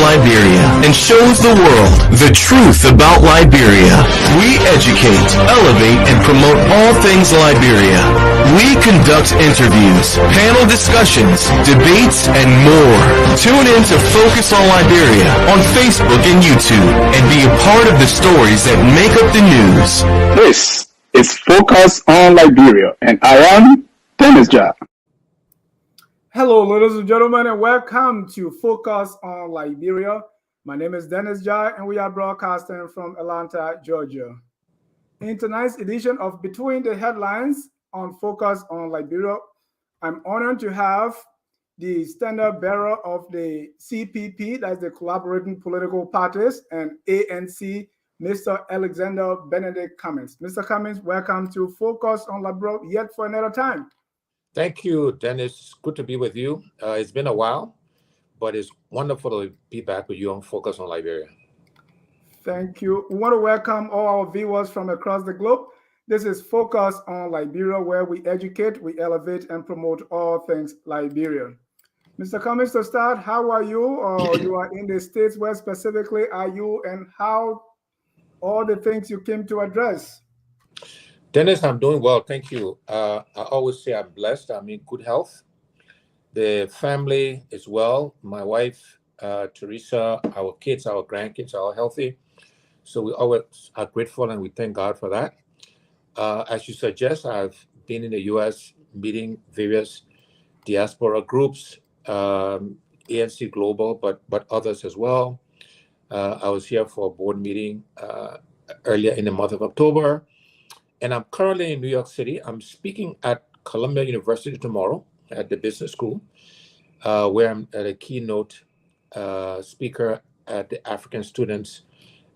Liberia and shows the world the truth about Liberia. We educate, elevate, and promote all things Liberia. We conduct interviews, panel discussions, debates, and more. Tune in to Focus on Liberia on Facebook and YouTube and be a part of the stories that make up the news. This is Focus on Liberia, and I am Dennis Jah. Hello, ladies and gentlemen, and welcome to Focus on Liberia. My name is Dennis Jah, and we are broadcasting from Atlanta, Georgia. In tonight's edition of Between the Headlines on Focus on Liberia, I'm honored to have the standard bearer of the CPP, that's the Collaborating Political Parties, and ANC, Mr. Alexander Benedict Cummings. Mr. Cummings, welcome to Focus on Liberia yet for another time. Thank you, Dennis. Good to be with you. It's been a while, but it's wonderful to be back with you on Focus on Liberia. Thank you. We want to welcome all our viewers from across the globe. This is Focus on Liberia, where we educate, we elevate, and promote all things Liberia. Mr. Cummings, to start, how are you? Or you are in the States, where specifically are you, and how all the things you came to address? Dennis, I'm doing well. Thank you. I always say I'm blessed. I'm in good health. The family is well. My wife, Teresa, our kids, our grandkids are all healthy. So we always are grateful and we thank God for that. As you suggest, I've been in the U.S. meeting various diaspora groups, ANC Global, but others as well. I was here for a board meeting earlier in the month of October. And I'm currently in New York City. I'm speaking at Columbia University tomorrow at the business school, where I'm a keynote speaker at the African Students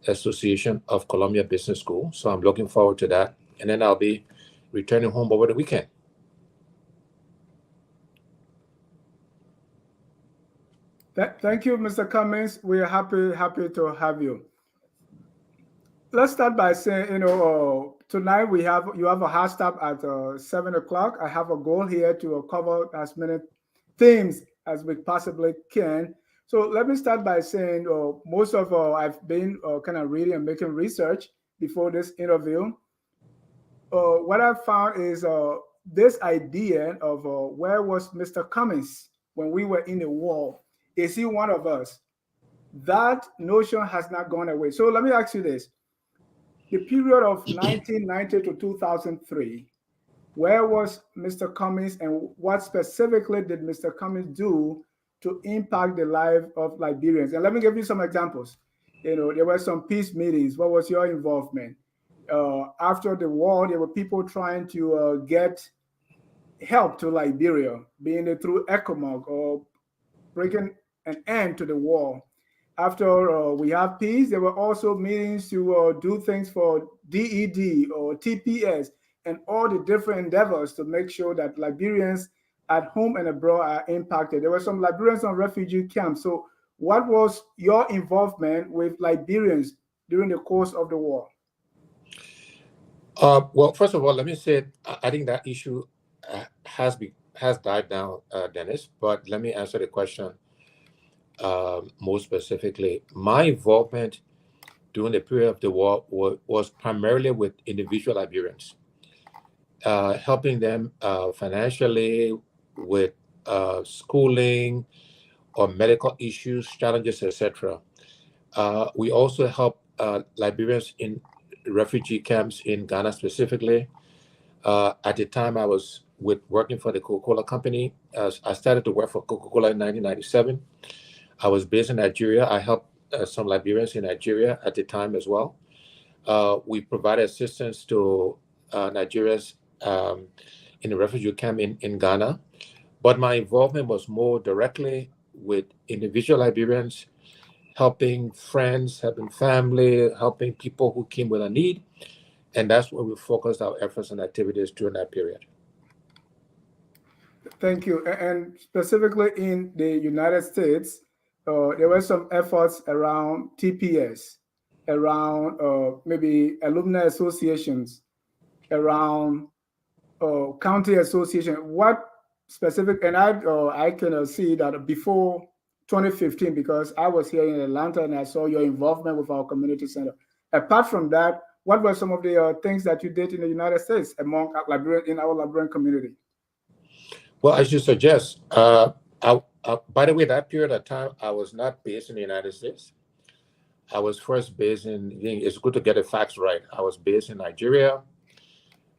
Association of Columbia Business School. So I'm looking forward to that. And then I'll be returning home over the weekend. Thank you, Mr. Cummings. We are happy to have you. Let's start by saying, tonight you have a hard stop at 7 o'clock. I have a goal here to cover as many themes as we possibly can. So let me start by saying most of I've been kind of reading and making research before this interview. What I found is this idea of where was Mr. Cummings when we were in the war? Is he one of us? That notion has not gone away. So let me ask you this. The period of 1990 to 2003, where was Mr. Cummings and what specifically did Mr. Cummings do to impact the life of Liberians? And let me give you some examples. There were some peace meetings. What was your involvement? After the war, there were people trying to get help to Liberia, being it through ECOMOG or breaking an end to the war. After we have peace, there were also meetings to do things for DED or TPS and all the different endeavors to make sure that Liberians at home and abroad are impacted. There were some Liberians on refugee camps. So what was your involvement with Liberians during the course of the war? Well, first of all, let me say, I think that issue has died down, Dennis, but let me answer the question. More specifically, my involvement during the period of the war was primarily with individual Liberians, helping them financially with schooling or medical issues, challenges, etc. We also help Liberians in refugee camps in Ghana specifically. At the time, I was working for the Coca-Cola company. I started to work for Coca-Cola in 1997. I was based in Nigeria. I helped some Liberians in Nigeria at the time as well. We provided assistance to Nigerians in the refugee camp in Ghana. But my involvement was more directly with individual Liberians, helping friends, helping family, helping people who came with a need. And that's where we focused our efforts and activities during that period. Thank you. And specifically in the United States, there were some efforts around TPS, around maybe alumni associations, around county association. What specific, and I can see that before 2015 because I was here in Atlanta and I saw your involvement with our community center. Apart from that, what were some of the things that you did in the United States among Liberian in our Liberian community? Well, as you suggest, by the way, that period of time, I was not based in the United States. I was first based it's good to get the facts right. I was based in Nigeria.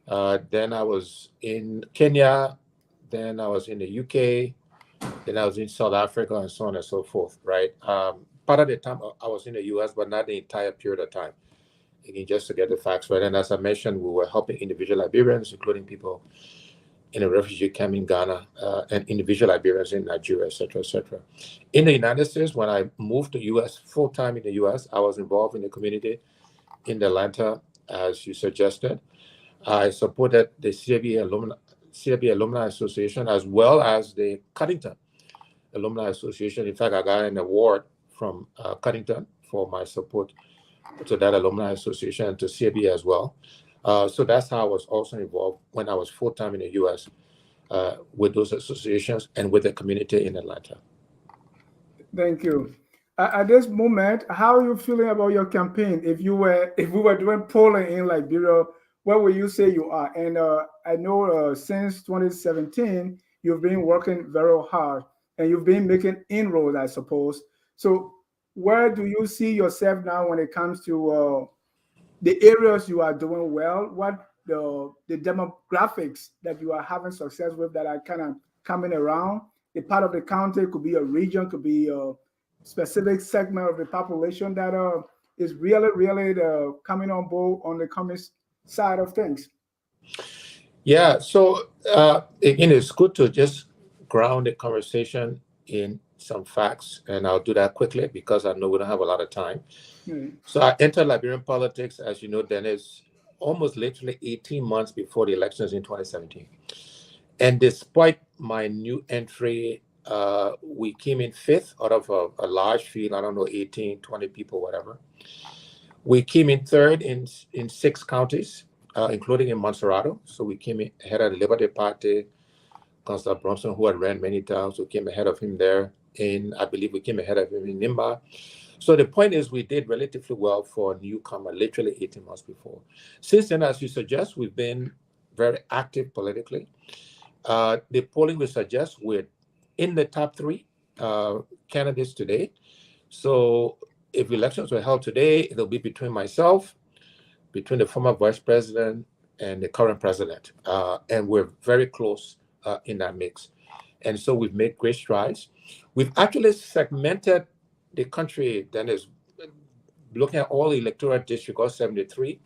Then I was in Kenya. Then I was in the UK. Then I was in South Africa and so on and so forth, right? Part of the time I was in the US, but not the entire period of time. Again, just to get the facts right. And as I mentioned, we were helping individual Liberians, including people in a refugee camp in Ghana, and individual Liberians in Nigeria, et cetera, et cetera. In the United States, when I moved to US, full-time in the US, I was involved in the community in Atlanta, as you suggested. I supported the CPP Alumni Association, as well as the Cuttington Alumni Association. In fact, I got an award from Cuttington for my support to that Alumni Association and to CPP as well. So that's how I was also involved when I was full-time in the U.S. With those associations and with the community in Atlanta. Thank you. At this moment, how are you feeling about your campaign? If we were doing polling in Liberia, where would you say you are? And I know since 2017, you've been working very hard and you've been making inroads, I suppose. So where do you see yourself now when it comes to the areas you are doing well? What the demographics that you are having success with that are kind of coming around? The part of the county could be a region, could be a specific segment of the population that is really coming on board on the Cummings side of things. Yeah, so again, it's good to just ground the conversation in some facts, and I'll do that quickly because I know we don't have a lot of time. So I entered Liberian politics, as you know, Dennis, almost literally 18 months before the elections in 2017. And despite my new entry, we came in fifth out of a large field, I don't know, 18, 20 people, whatever. We came in third in 6 counties, including in Montserrado. So we came in ahead of the Liberty Party, Councillor Bromson, who had ran many times, we came ahead of him there. And I believe we came ahead of him in Nimba. So the point is we did relatively well for a newcomer, literally 18 months before. Since then, as you suggest, we've been very active politically. The polling will suggest we're in the top 3 candidates today. So if elections were held today, it'll be between myself, between the former vice president and the current president. And we're very close in that mix. And so we've made great strides. We've actually segmented the country, Dennis, looking at all the electoral districts, all 73,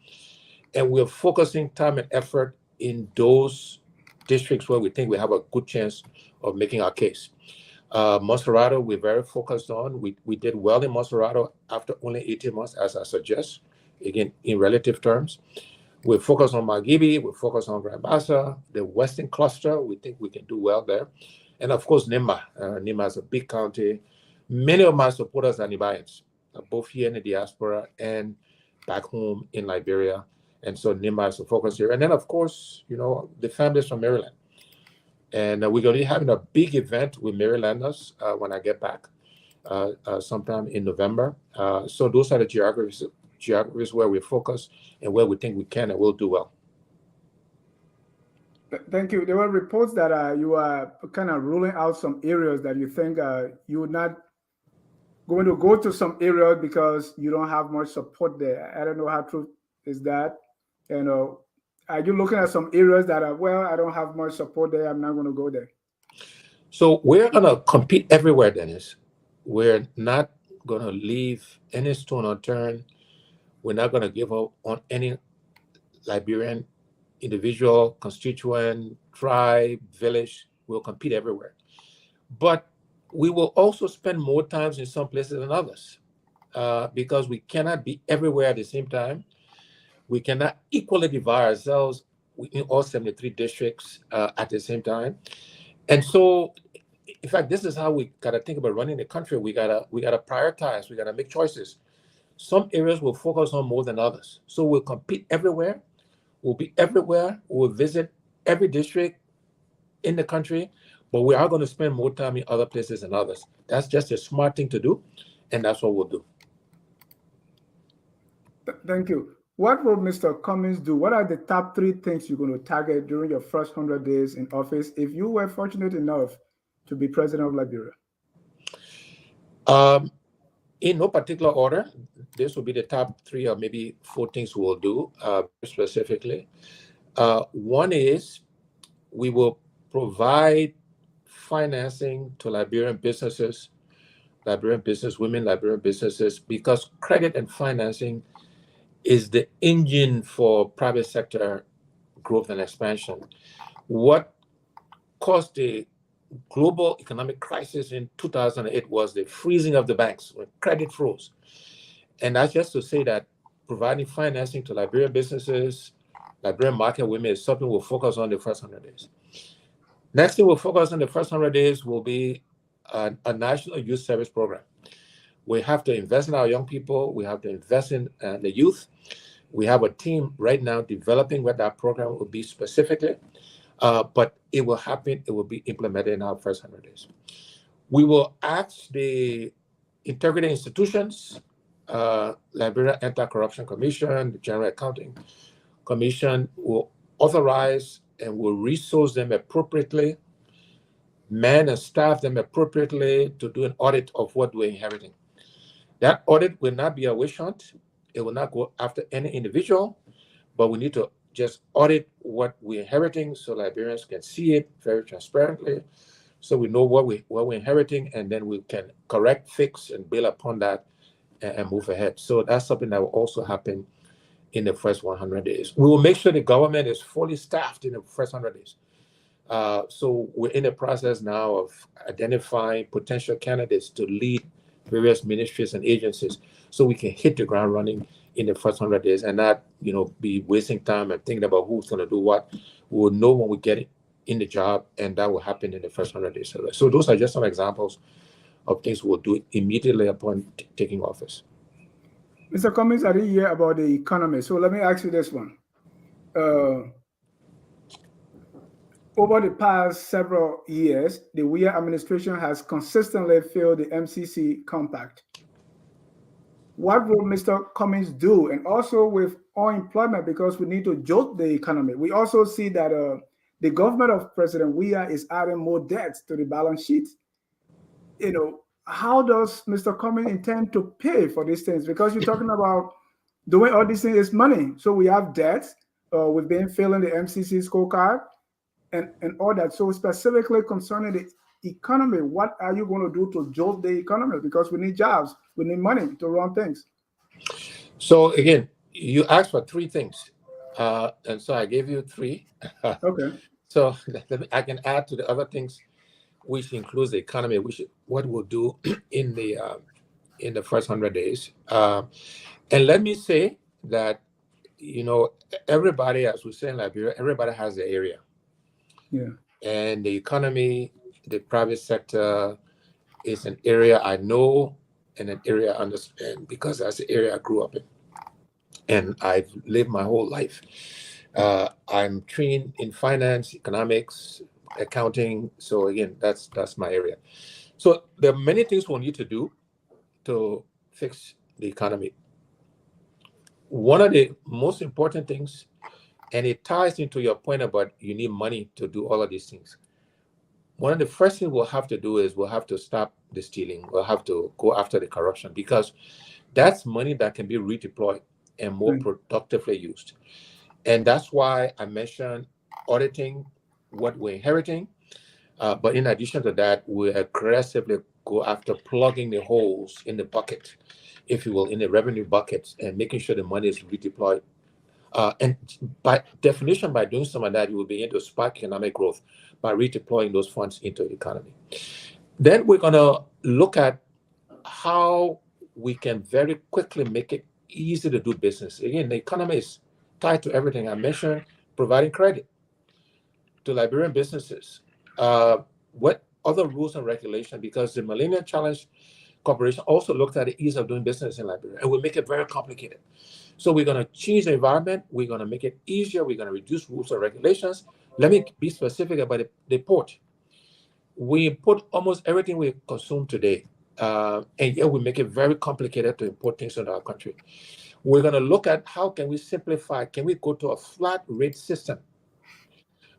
and we're focusing time and effort in those districts where we think we have a good chance of making our case. Montserrado, we're very focused on. We did well in Montserrado after only 18 months, as I suggest, again, in relative terms. We're focused on Margibi, we're focused on Grand Bassa, the Western Cluster, we think we can do well there. And of course, Nimba. Nimba is a big county. Many of my supporters are Nibayans, both here in the diaspora and back home in Liberia. And so Nimba is a focus here. And then, of course, you know, the families from Maryland. And we're going to be having a big event with Marylanders when I get back sometime in November. So those are the geographies where we focus and where we think we can and will do well. Thank you. There were reports that you are kind of ruling out some areas that you think you would not going to go to some areas because you don't have much support there. I don't know how true is that. You know, are you looking at some areas that are, well, I don't have much support there, I'm not going to go there? So we're going to compete everywhere, Dennis. We're not going to leave any stone unturned. We're not going to give up on any Liberian individual, constituent, tribe, village. We'll compete everywhere. But we will also spend more time in some places than others because we cannot be everywhere at the same time. We cannot equally divide ourselves in all 73 districts at the same time. And so, in fact, this is how we got to think about running the country. We gotta prioritize. We gotta make choices. Some areas we'll focus on more than others. So we'll compete everywhere. We'll be everywhere. We'll visit every district in the country. But we are going to spend more time in other places than others. That's just a smart thing to do, and that's what we'll do. Thank you. What will Mr. Cummings do? What are the top 3 things you're going to target during your first 100 days in office if you were fortunate enough to be president of Liberia? In no particular order, this will be the top 3 or maybe 4 things we'll do specifically. One is we will provide financing to Liberian businesses, Liberian business women, Liberian businesses, because credit and financing is the engine for private sector growth and expansion. What caused the global economic crisis in 2008 was the freezing of the banks when credit froze. And that's just to say that providing financing to Liberian businesses, Liberian market women is something we'll focus on the first 100 days. Next thing we'll focus on the first 100 days will be a national youth service program. We have to invest in our young people. We have to invest in the youth. We have a team right now developing what that program will be specifically, but it will happen. It will be implemented in our first 100 days. We will ask the integrity institutions, Liberia Anti-Corruption Commission, the General Accounting Commission will authorize and will resource them appropriately, man and staff them appropriately to do an audit of what we're inheriting. That audit will not be a witch hunt. It will not go after any individual, but we need to just audit what we're inheriting so Liberians can see it very transparently, so we know what we're inheriting, and then we can correct, fix, and build upon that and move ahead. So that's something that will also happen in the first 100 days. We will make sure the government is fully staffed in the first 100 days. So we're in the process now of identifying potential candidates to lead various ministries and agencies so we can hit the ground running in the first 100 days and not, be wasting time and thinking about who's going to do what. We'll know when we get in the job, and that will happen in the first 100 days. So those are just some examples of things we'll do immediately upon taking office. Mr. Cummings, I didn't hear about the economy. So let me ask you this one. Over the past several years, the Weah administration has consistently failed the MCC compact. What will Mr. Cummings do? And also with unemployment, because we need to jolt the economy. We also see that the government of President Weah is adding more debts to the balance sheet. How does Mr. Cummings intend to pay for these things? Because you're talking about doing all these things is money. So we have debts. We've been failing the MCC scorecard. And all that. So specifically concerning the economy, what are you going to do to jolt the economy? Because we need jobs, we need money to run things. So again, you asked for 3 things, and so I gave you 3. Okay. So I can add to the other things, which includes the economy, what we'll do in the first 100 days. And let me say that everybody, as we say in Liberia, everybody has the area. Yeah. And the economy, the private sector is an area I know and an area I understand because that's the area I grew up in. And I've lived my whole life. I'm trained in finance, economics, accounting. So again, that's my area. So there are many things we'll need to do to fix the economy. One of the most important things, and it ties into your point about you need money to do all of these things. One of the first things we'll have to do is we'll have to stop the stealing. We'll have to go after the corruption because that's money that can be redeployed and more productively used. And that's why I mentioned auditing what we're inheriting. But in addition to that, we aggressively go after plugging the holes in the bucket, if you will, in the revenue buckets and making sure the money is redeployed. And by definition, by doing some of that, you will begin to spark economic growth by redeploying those funds into the economy. Then we're going to look at how we can very quickly make it easy to do business. Again, the economy is tied to everything I mentioned, providing credit to Liberian businesses. What other rules and regulations? Because the Millennium Challenge Corporation also looked at the ease of doing business in Liberia, and we make it very complicated. So we're going to change the environment. We're going to make it easier. We're going to reduce rules and regulations. Let me be specific about the port. we import almost everything we consume today, and yet we make it very complicated to import things into our country. We're going to look at how can we simplify. Can we go to a flat rate system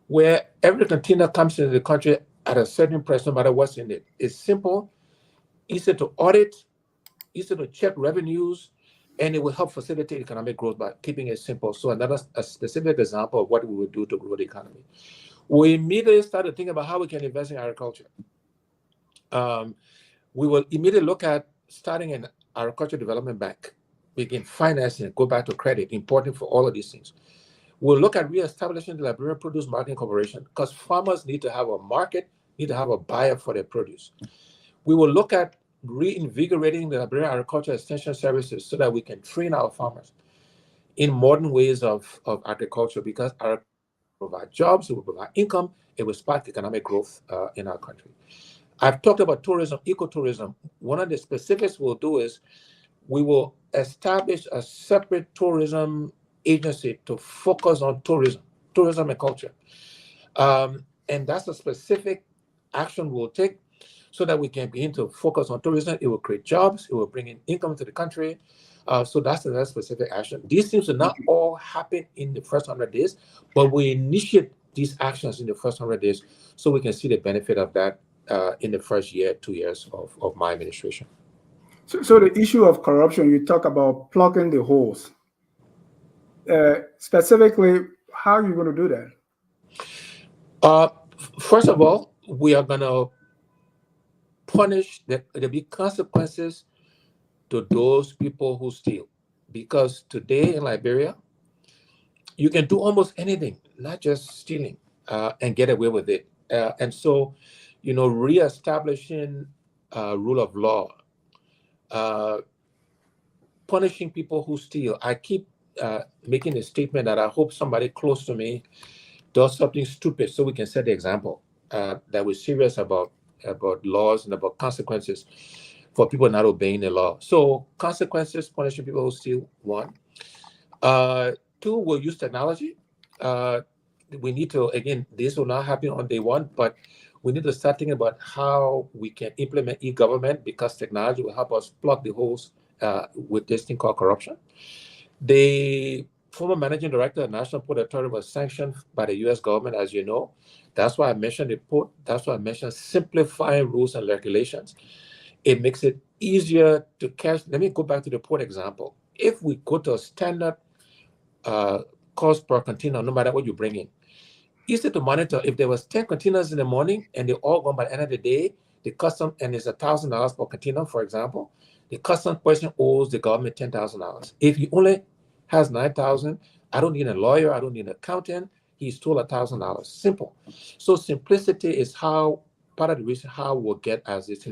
where every container comes into the country at a certain price, no matter what's in it? It's simple, easy to audit, easy to check revenues, and it will help facilitate economic growth by keeping it simple. So a specific example of what we would do to grow the economy. We immediately started thinking about how we can invest in agriculture. We will immediately look at starting an agriculture development bank, begin financing, go back to credit, important for all of these things. We'll look at reestablishing the Liberia Produce Marketing Corporation because farmers need to have a market, need to have a buyer for their produce. We will look at reinvigorating the Liberia Agriculture Extension Services so that we can train our farmers in modern ways of agriculture, because our provide jobs, it will provide income, it will spark economic growth in our country. I've talked about tourism, ecotourism. One of the specifics we'll do is we will establish a separate tourism agency to focus on tourism and culture. And that's a specific action we'll take so that we can begin to focus on tourism. It will create jobs, it will bring in income to the country. So that's the specific action. These things will not all happen in the first 100 days, but we initiate these actions in the first 100 days so we can see the benefit of that in the first year, 2 years of my administration. So the issue of corruption, you talk about plugging the holes. Specifically, how are you going to do that? First of all, we are going to punish, there'll be consequences to those people who steal. Because today in Liberia, you can do almost anything, not just stealing, and get away with it. And so, reestablishing rule of law, punishing people who steal. I keep making a statement that I hope somebody close to me does something stupid so we can set the example that we're serious about laws and about consequences for people not obeying the law. So consequences, punishing people who steal, 1. 2, we'll use technology. We need to, again, this will not happen on day 1, but we need to start thinking about how we can implement e-government, because technology will help us plug the holes with this thing called corruption. The former managing director of the National Port Authority was sanctioned by the U.S. government, as you know. That's why I mentioned the port. That's why I mentioned simplifying rules and regulations. It makes it easier to catch. Let me go back to the port example. If we go to a standard cost per container, no matter what you bring in, easy to monitor. If there was 10 containers in the morning and they're all gone by the end of the day, the custom, and it's $1,000 per container, for example, the customs person owes the government $10,000. If he only has $9,000, I don't need a lawyer, I don't need an accountant. He's told $1,000. Simple. So simplicity is part of the reason how we'll get as this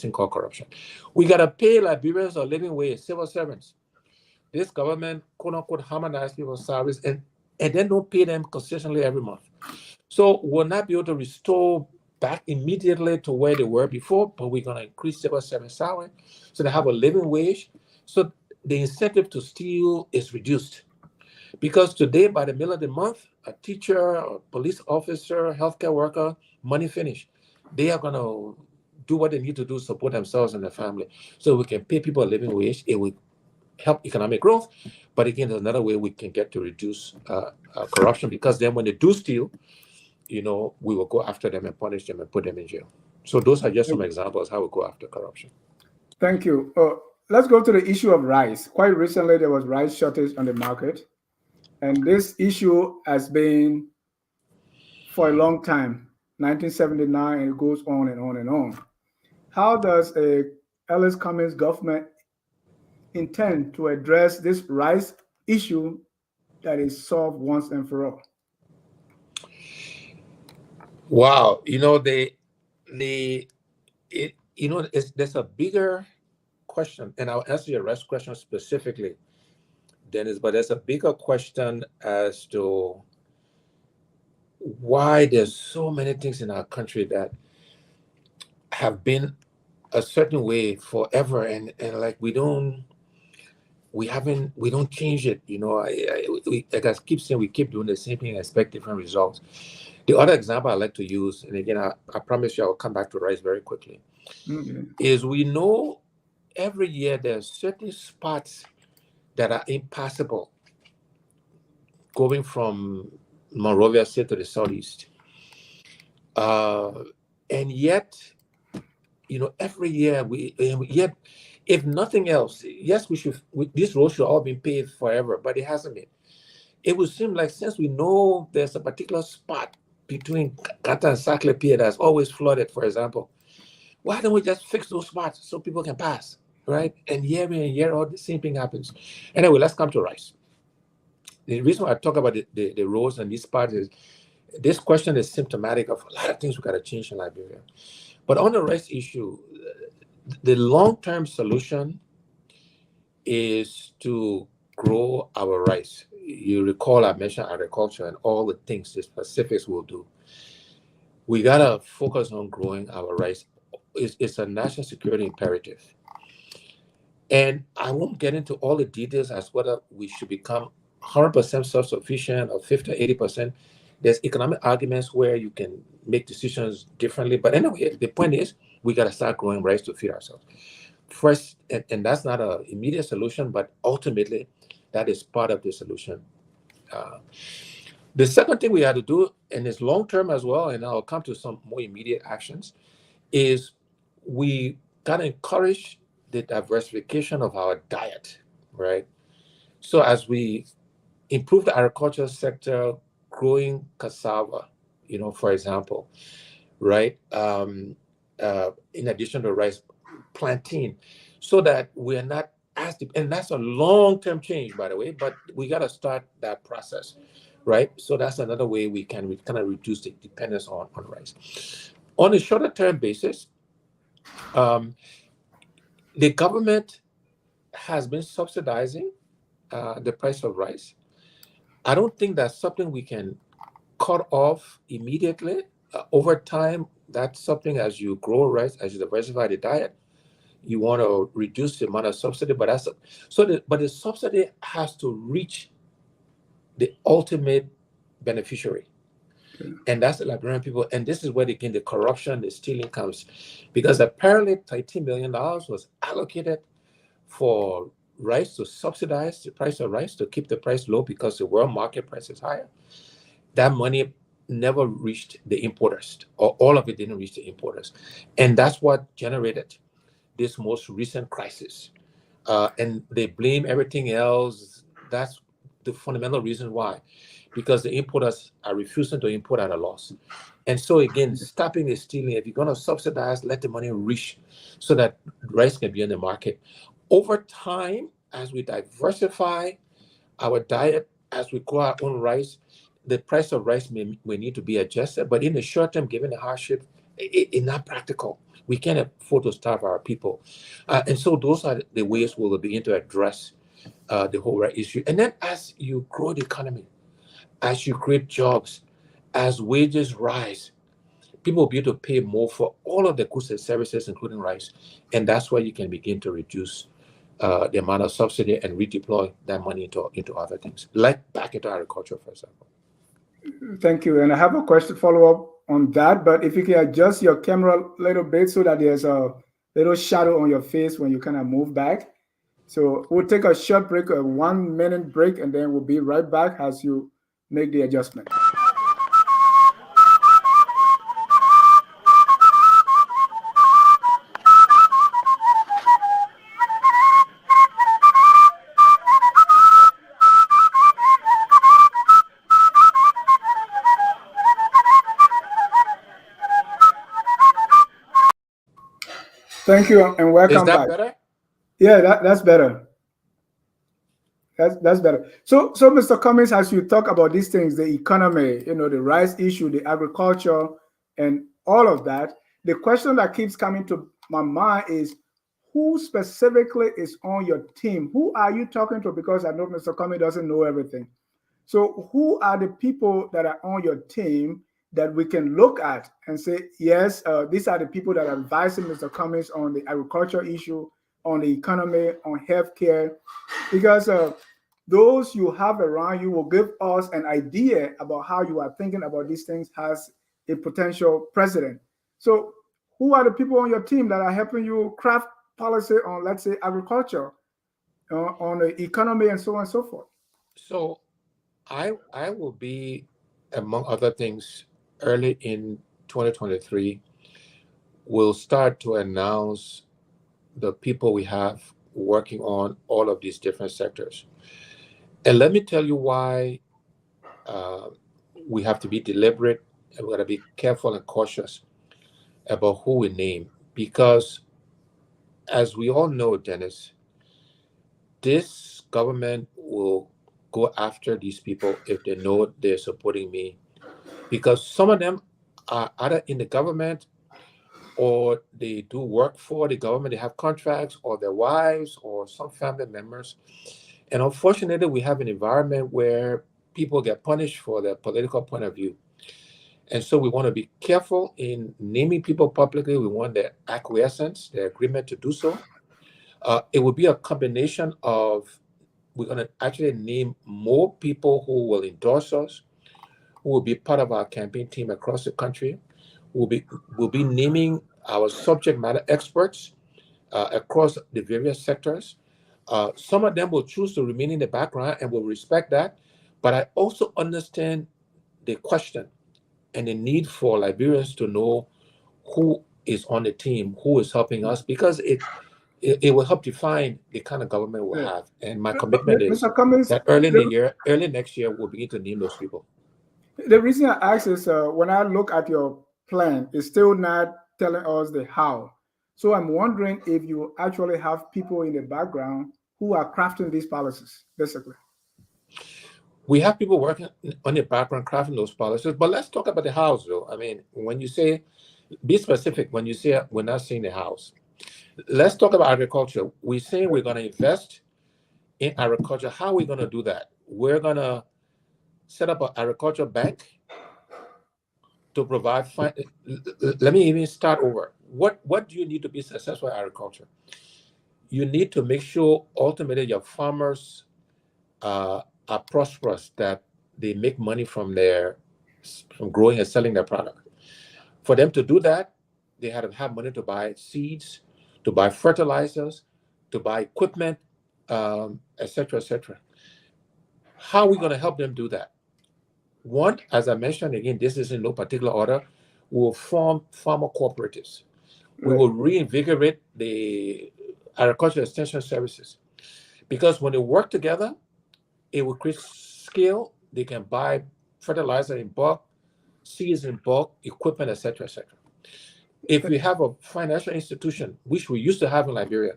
thing called corruption. We gotta pay Liberians a living wage, civil servants. This government, quote unquote, harmonize people's salaries and then don't pay them consistently every month. So we'll not be able to restore back immediately to where they were before, but we're going to increase civil servant salary so they have a living wage. So the incentive to steal is reduced. Because today, by the middle of the month, a teacher, a police officer, healthcare worker, money finished. They are going to do what they need to do to support themselves and their family. So we can pay people a living wage. It will help economic growth. But again, there's another way we can get to reduce corruption, because then when they do steal, we will go after them and punish them and put them in jail. So those are just some examples how we go after corruption. Thank you. Let's go to the issue of rice. Quite recently, there was rice shortage on the market. And this issue has been for a long time, 1979, and it goes on and on and on. How does a Ellis Cummings government intend to address this rice issue that is solved once and for all? Wow, there's a bigger question, and I'll answer your rice question specifically, Dennis. But there's a bigger question as to why there's so many things in our country that have been a certain way forever, and like we don't we don't change it. You know, like I keep saying, we keep doing the same thing and expect different results. The other example I like to use, and again, I promise you I'll come back to rice very quickly, is we know every year there's certain spots that are impassable going from Monrovia State to the southeast. And yet, you know, every year yet, if nothing else, yes, this road should all be paved forever, but it hasn't been. It would seem like since we know there's a particular spot between Kata and Sakle Pier that's always flooded, for example, why don't we just fix those spots so people can pass, right? And year in and year out, the same thing happens. Anyway, let's come to rice. The reason why I talk about the roads and these spots is this question is symptomatic of a lot of things we got to change in Liberia. But on the rice issue, the long-term solution is to grow our rice. You recall I mentioned agriculture and all the things the specifics will do. We got to focus on growing our rice. It's a national security imperative. And I won't get into all the details as whether we should become 100% self-sufficient or 50 or 80%. There's economic arguments where you can make decisions differently. But anyway, the point is we got to start growing rice to feed ourselves. First, and that's not an immediate solution, but ultimately that is part of the solution. The second thing we have to do, and it's long-term as well, and I'll come to some more immediate actions, is we got to encourage the diversification of our diet, right? So as we improve the agricultural sector, growing cassava, you know, for example, right? In addition to rice, plantain, so that we're not as deep, and that's a long-term change, by the way, but we got to start that process, right? So that's another way we can kind of reduce the dependence on rice. On a shorter-term basis, the government has been subsidizing the price of rice. I don't think that's something we can cut off immediately. Over time, that's something as you grow rice, as you diversify the diet, you want to reduce the amount of subsidy, but the subsidy has to reach the ultimate beneficiary. And that's the Liberian people. And this is where again the corruption, the stealing comes. Because apparently $13 million was allocated for rice to subsidize the price of rice, to keep the price low because the world market price is higher. That money never reached the importers, or all of it didn't reach the importers. And that's what generated this most recent crisis. And they blame everything else. That's the fundamental reason why. Because the importers are refusing to import at a loss. And so again, stopping the stealing, if you're going to subsidize, let the money reach so that rice can be in the market. Over time, as we diversify our diet, as we grow our own rice, the price of rice may need to be adjusted. But in the short term, given the hardship, it's not practical. We can't afford to starve our people. And so those are the ways we'll begin to address the whole rice issue. And then as you grow the economy, as you create jobs, as wages rise, people will be able to pay more for all of the goods and services, including rice. And that's where you can begin to reduce the amount of subsidy and redeploy that money into other things, like back into agriculture, for example. Thank you. And I have a question follow up on that, but if you can adjust your camera a little bit so that there's a little shadow on your face when you kind of move back. So we'll take a short break, a 1 minute break, and then we'll be right back as you make the adjustment. Thank you and welcome back. Is that better? Yeah, that's better. That's better. So Mr. Cummings, as you talk about these things, the economy, you know, the rice issue, the agriculture, and all of that, the question that keeps coming to my mind is, who specifically is on your team? Who are you talking to? Because I know Mr. Cummings doesn't know everything. So who are the people that are on your team that we can look at and say, yes, these are the people that are advising Mr. Cummings on the agriculture issue, on the economy, on healthcare, because those you have around you will give us an idea about how you are thinking about these things as a potential president. So, who are the people on your team that are helping you craft policy on, let's say, agriculture, on the economy, and so on and so forth? So I will be, among other things, early in 2023, we'll start to announce the people we have working on all of these different sectors. And let me tell you why uh, we have to be deliberate and we got to be careful and cautious about who we name. Because as we all know, Dennis, this government will go after these people if they know they're supporting me. Because some of them are either in the government or they do work for the government, they have contracts, or their wives, or some family members. And unfortunately, we have an environment where people get punished for their political point of view. And so we want to be careful in naming people publicly. We want their acquiescence, their agreement to do so. It will be a combination of, we're going to actually name more people who will endorse us, who will be part of our campaign team across the country. We'll be naming our subject matter experts across the various sectors. Some of them will choose to remain in the background and will respect that. But I also understand the question and the need for Liberians to know who is on the team, who is helping us, because it will help define the kind of government we'll have. And my commitment is Mr. Cummings, that early next year, we'll begin to name those people. the reason I ask is when I look at your plan, it's still not telling us the how. So I'm wondering if you actually have people in the background who are crafting these policies, basically. We have people working on the background crafting those policies, but let's talk about the house, though. I mean, when you say, be specific, when you say we're not saying the house, let's talk about agriculture. We're saying we're going to invest in agriculture. How are we going to do that? We're going to set up an agriculture bank to provide. Let me even start over. What do you need to be successful in agriculture? You need to make sure ultimately your farmers are prosperous, that they make money from growing and selling their product. For them to do that, they had to have money to buy seeds, to buy fertilizers, to buy equipment, et cetera, et cetera. How are we going to help them do that? One, as I mentioned, again, this is in no particular order, we will form farmer cooperatives. We will reinvigorate the agricultural extension services, because when they work together, it will create scale. They can buy fertilizer in bulk, seeds in bulk, equipment, et cetera, et cetera. If we have a financial institution, which we used to have in Liberia,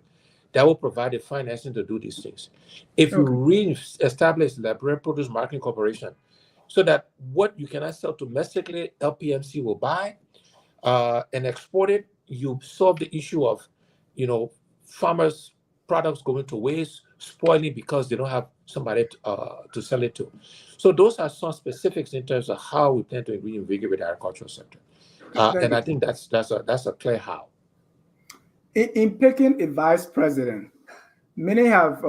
that will provide the financing to do these things. If you re-establish Liberian Produce Marketing Corporation, so that what you cannot sell domestically, LPMC will buy and export it, you solve the issue of, farmers' products going to waste, spoiling because they don't have somebody to sell it to. So those are some specifics in terms of how we plan to reinvigorate the agricultural sector. And I think that's a clear how. In picking a vice president, many have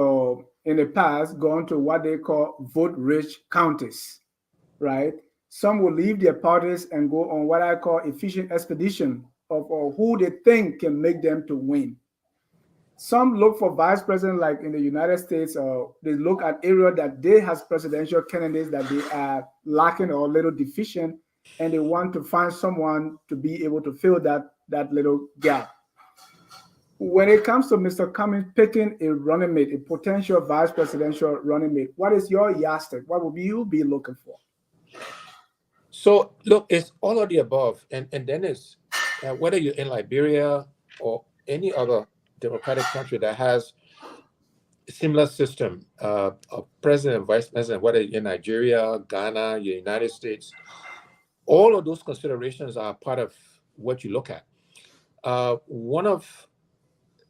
in the past gone to what they call vote-rich counties, right? Some will leave their parties and go on what I call efficient expedition of who they think can make them to win. Some look for vice president, like in the United States, they look at area that they has presidential candidates that they are lacking or a little deficient, and they want to find someone to be able to fill that little gap. When it comes to Mr. Cummings picking a running mate, a potential vice presidential running mate, what is your yardstick? What will you be looking for? So look, it's all of the above, and then it's whether you're in Liberia or any other democratic country that has a similar system of president and vice president, whether you're in Nigeria, Ghana, the United States, all of those considerations are part of what you look at. One of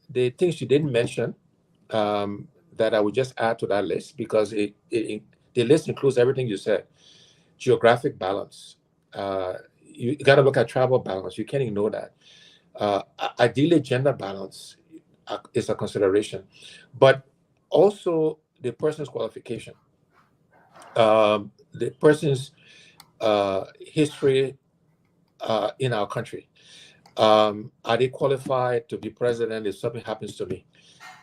the things you didn't mention that I would just add to that list, because the list includes everything you said: geographic balance. You got to look at tribal balance. You can't ignore that. Ideally, gender balance. is a consideration, but also the person's qualification, the person's history in our country. Are they qualified to be president if something happens to me?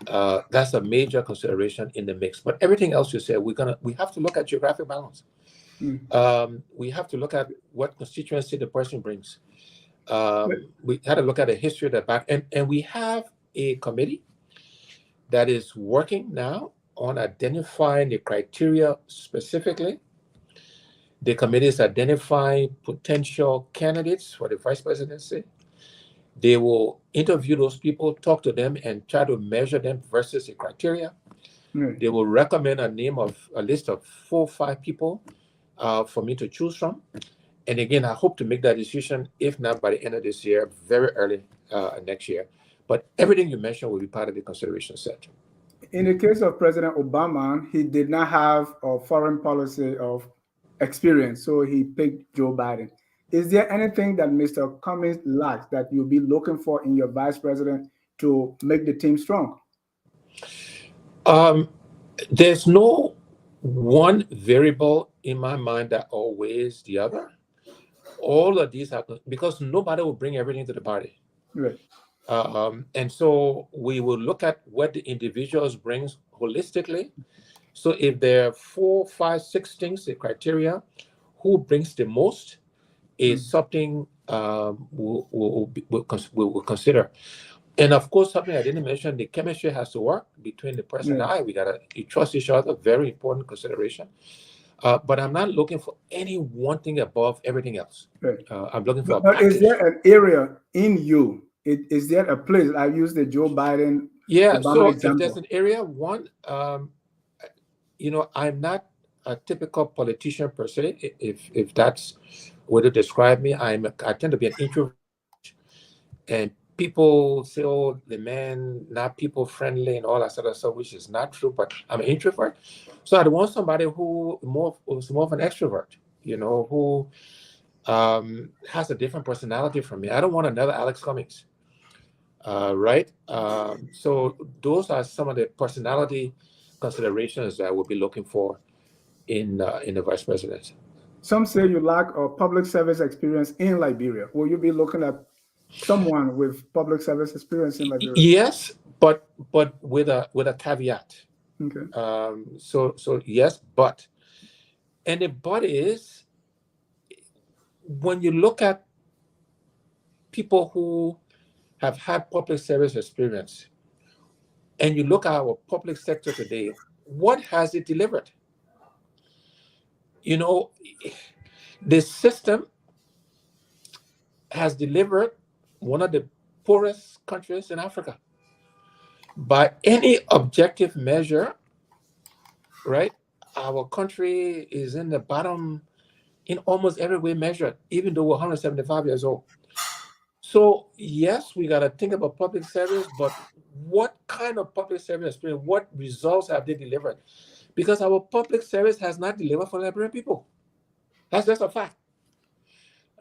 That's a major consideration in the mix. But everything else you said, we have to look at geographic balance. We have to look at what constituency the person brings. We had to look at the history of the back, and we have a committee that is working now on identifying the criteria specifically. The committee is identifying potential candidates for the vice presidency. They will interview those people, talk to them, and try to measure them versus the criteria. They will recommend a list of 4 or 5 people for me to choose from. And again, I hope to make that decision, if not by the end of this year, very early next year. But everything you mentioned will be part of the consideration set. In the case of President Obama, he did not have a foreign policy of experience, so he picked Joe Biden. Is there anything that Mr. Cummings lacks that you'll be looking for in your vice president to make the team strong? There's no one variable in my mind that outweighs the other. All of these happen because nobody will bring everything to the party. Right. And so we will look at what the individuals brings holistically. So if there are 4, 5, 6 things, the criteria, who brings the most is something we'll consider. And of course, something I didn't mention, the chemistry has to work between the person and I. We gotta trust each other, very important consideration. But I'm not looking for any one thing above everything else. Right. I'm looking for But is there an area in you? Is there a place? I use the Joe Biden Obama so example. If there's an area, one, I'm not a typical politician per se, if that's what to describe me. I tend to be an introvert, and people say, "Oh, the man not people friendly" and all that sort of stuff, which is not true. But I'm an introvert, so I want somebody who was more of an extrovert, who has a different personality from me. I don't want another Alex Cummings, right? So those are some of the personality considerations that I would be looking for in the vice president. Some say you lack a public service experience in Liberia. Will you be looking at someone with public service experience in Liberia? Yes, but with a caveat. Okay. So yes, but, and the but is, when you look at people who have had public service experience, and you look at our public sector today, what has it delivered? The system has delivered one of the poorest countries in Africa. By any objective measure, right, our country is in the bottom in almost every way measured, even though we're 175 years old. So yes, we got to think about public service, but what kind of public service experience, what results have they delivered? Because our public service has not delivered for Liberian people. That's just a fact,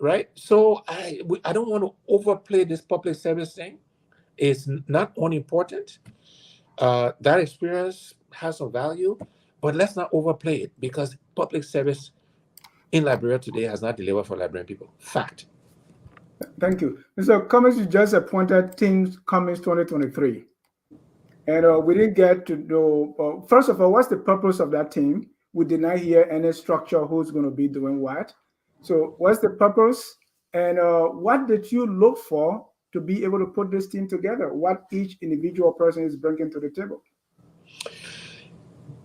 right? So I don't want to overplay this public service thing. It's not unimportant. That experience has some value, but let's not overplay it, because public service in Liberia today has not delivered for Liberian people. Fact. Thank you. Mr. Cummings, you just appointed Team Cummings 2023. And we didn't get to know, first of all, what's the purpose of that team? We did not hear any structure, who's going to be doing what. So what's the purpose? And what did you look for to be able to put this team together? What each individual person is bringing to the table?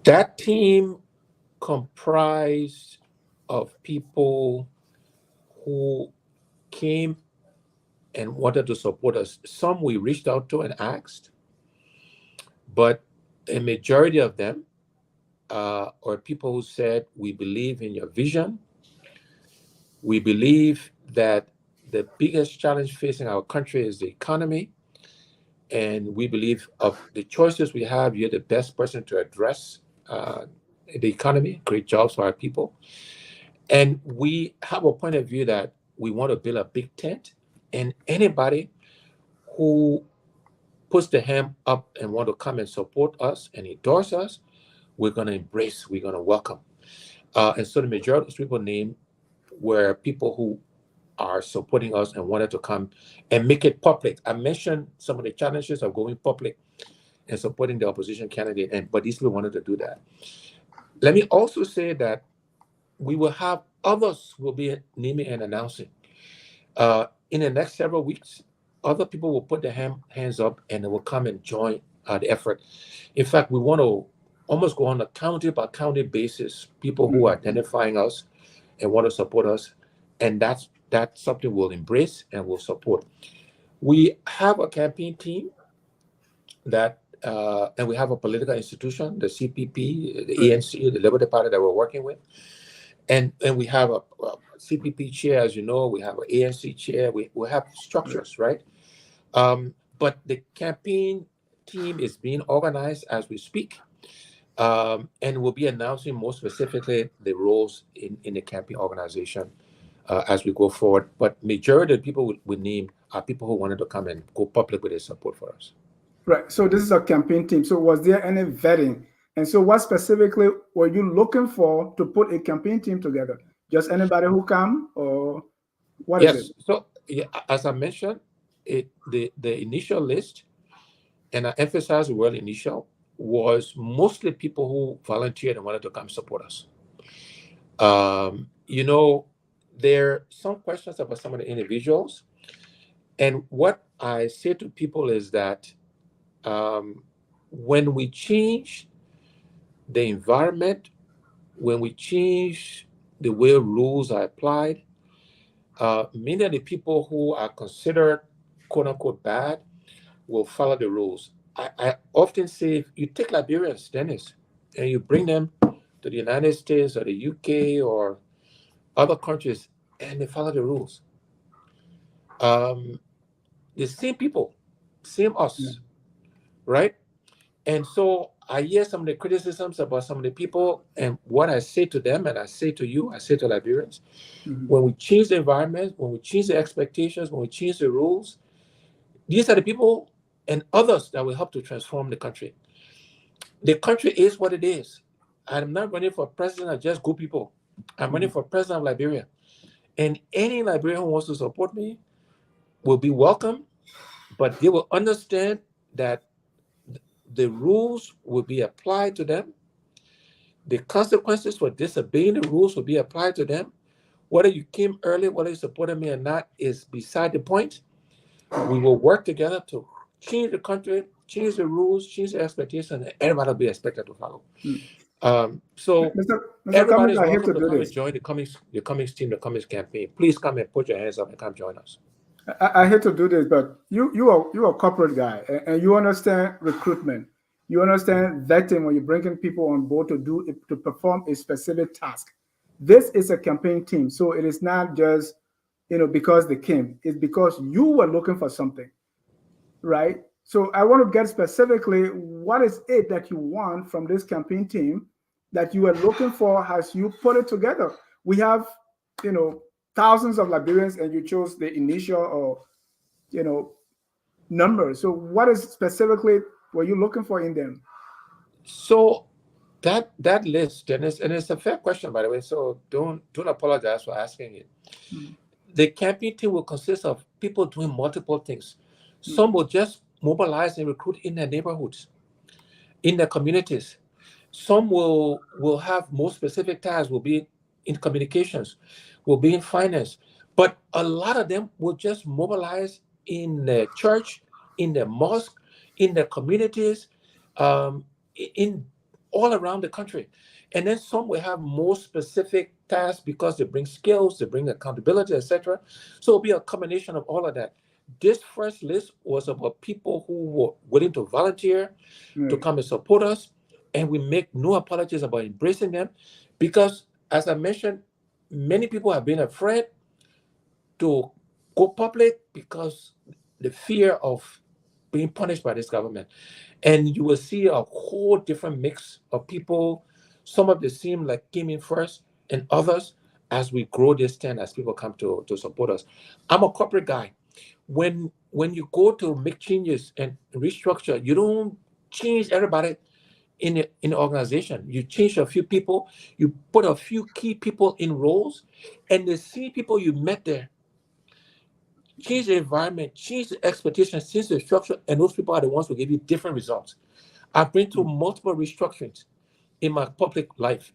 That team comprised of people who came and wanted to support us. Some we reached out to and asked, but a majority of them are people who said, we believe in your vision. We believe that the biggest challenge facing our country is the economy. And we believe of the choices we have, you're the best person to address the economy, create jobs for our people. And we have a point of view that we want to build a big tent, and anybody who puts the hand up and want to come and support us and endorse us, we're going to embrace, we're going to welcome. And so the majority of those people named were people who are supporting us and wanted to come and make it public. I mentioned some of the challenges of going public and supporting the opposition candidate, but these people wanted to do that. Let me also say that we will have others will be naming and announcing. In the next several weeks, other people will put their hands up and they will come and join the effort. In fact, we want to almost go on a county by county basis, people who are identifying us and want to support us. And that's something we'll embrace and we'll support. We have a campaign team that, and we have a political institution, the CPP, the ANC, the Liberty Party that we're working with. And we have a CPP chair, as you know, we have an ANC chair, we have structures, right? But the campaign team is being organized as we speak. And we'll be announcing more specifically the roles in the campaign organization as we go forward. But majority of the people we name are people who wanted to come and go public with their support for us. Right. So this is a campaign team. So was there any vetting? And so what specifically were you looking for to put a campaign team together? Just anybody who come, or what is it? Yes. So yeah, as I mentioned, the initial list, and I emphasize the word initial, was mostly people who volunteered and wanted to come support us. You know, there are some questions about some of the individuals. And what I say to people is that when we change the environment, when we change the way rules are applied, many of the people who are considered quote unquote bad will follow the rules. I often say, if you take Liberians, Dennis, and you bring them to the United States or the UK or other countries, and they follow the rules, the same people, same us, right? And so I hear some of the criticisms about some of the people, and what I say to them, and I say to you, I say to Liberians, when we change the environment, when we change the expectations, when we change the rules, these are the people and others that will help to transform the country. The country is what it is. I'm not running for president of just good people. I'm running for president of Liberia. And any Liberian who wants to support me will be welcome, but they will understand that the rules will be applied to them. The consequences for disobeying the rules will be applied to them. Whether you came early, whether you supported me or not, is beside the point. We will work together to change the country, change the rules, change the expectations, and everybody will be expected to follow. So everybody is welcome to come and join the Cummings team, the Cummings campaign. Please come and put your hands up and come join us. I hate to do this, but you are a corporate guy, and you understand recruitment. You understand vetting when you're bringing people on board to perform a specific task. This is a campaign team, so it is not just because they came. It's because you were looking for something, right? So I want to get specifically what is it that you want from this campaign team that you were looking for as you put it together. We have, thousands of Liberians, and you chose the initial or number. So what is specifically were you looking for in them? So that list, Dennis, and it's a fair question, by the way, so don't apologize for asking it. The campaign team will consist of people doing multiple things. Some will just mobilize and recruit in their neighborhoods, in their communities. Some will have more specific tasks, will be in communications, will be in finance. But a lot of them will just mobilize in the church, in the mosque, in the communities, in all around the country. And then some will have more specific tasks because they bring skills, they bring accountability, etc. So it'll be a combination of all of that. This first list was about people who were willing to volunteer, to come and support us, and we make no apologies about embracing them, because, as I mentioned, many people have been afraid to go public because the fear of being punished by this government. And you will see a whole different mix of people. Some of them seem like came in first, and others, as we grow this tent, as people come to support us. I'm a corporate guy. When when you go to make changes and restructure, you don't change everybody in the organization. You change a few people, you put a few key people in roles, and the same people you met there change the environment, change the expectations, change the structure, and those people are the ones who give you different results. I've been through multiple restructurings in my public life.